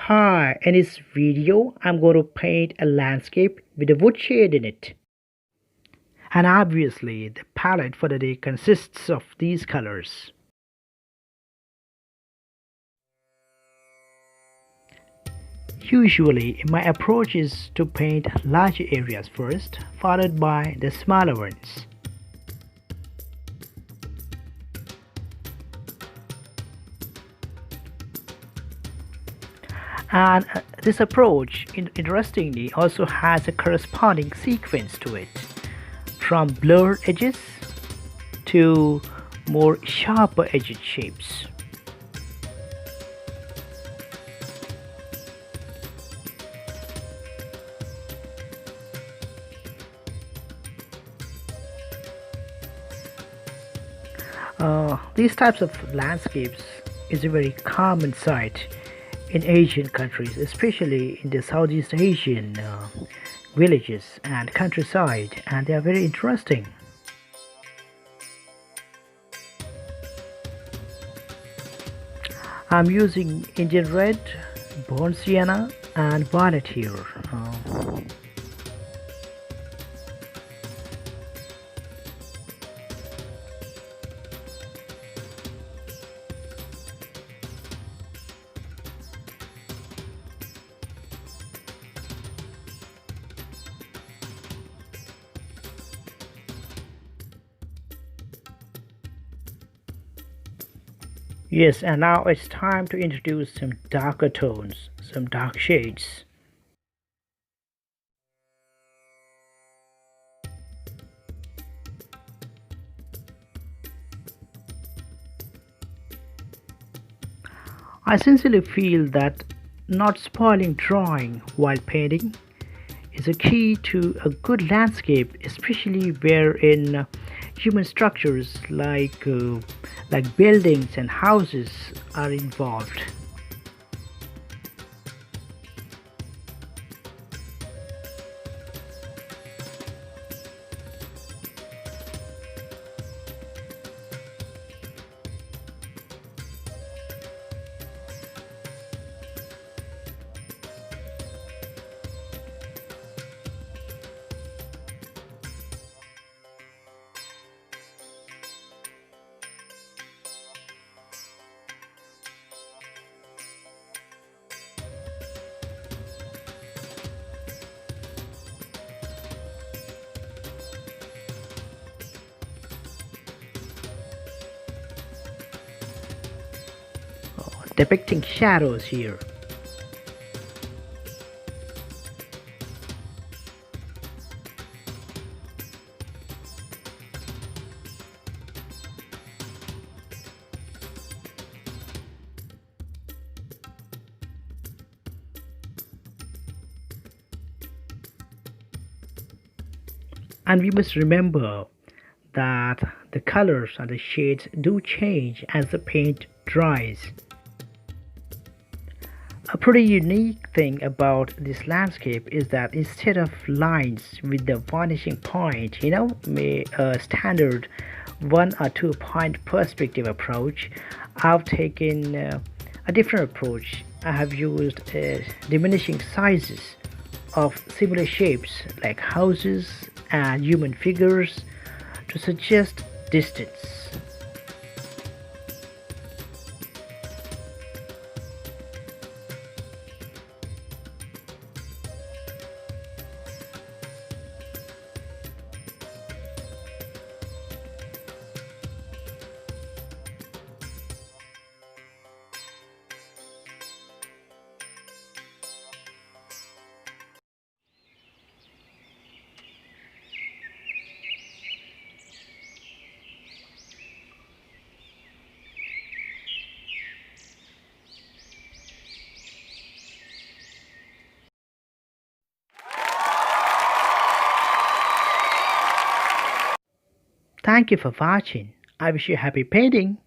Hi, in this video, I'm going to paint a landscape with a woodshed in it. And obviously, the palette for the day consists of these colors. Usually, my approach is to paint larger areas first, followed by the smaller ones. And this approach, interestingly, also has a corresponding sequence to it, from blurred edges to more sharper edged shapes. These types of landscapes is a very common sight in Asian countries, especially in the Southeast Asian villages and countryside, and they are very interesting. I'm using Indian red, burnt sienna, and violet here. Yes, and now it's time to introduce some darker tones, some dark shades. I sincerely feel that not spoiling drawing while painting is a key to a good landscape, especially wherein human structures like buildings and houses are involved. Depicting shadows here. And we must remember that the colors and the shades do change as the paint dries. A pretty unique thing about this landscape is that instead of lines with the vanishing point, a standard 1 or 2 point perspective approach, I've taken a different approach. I have used diminishing sizes of similar shapes like houses and human figures to suggest distance. Thank you for watching. I wish you happy painting.